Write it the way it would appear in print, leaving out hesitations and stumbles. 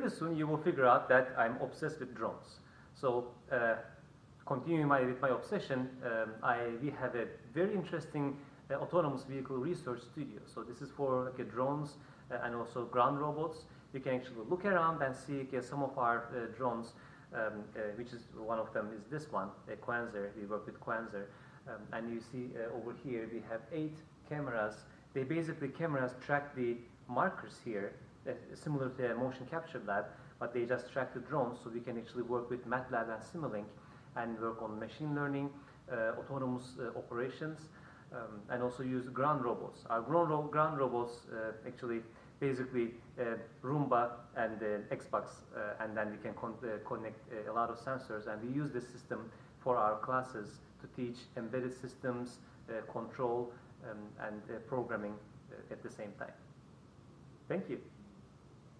pretty soon you will figure out that I'm obsessed with drones. So continuing with my obsession, we have a very interesting autonomous vehicle research studio. So this is for drones and also ground robots. You can actually look around and see some of our drones, which is one of them is this one, Quanser. We work with Quanser. And you see over here we have 8 cameras. They basically cameras track the markers here, similar to a motion capture lab, but they just track the drones, so we can actually work with MATLAB and Simulink and work on machine learning, autonomous operations, and also use ground robots. Our ground robots actually basically Roomba and Xbox, and then we can connect a lot of sensors, and we use this system for our classes to teach embedded systems, control, and programming at the same time. Thank you.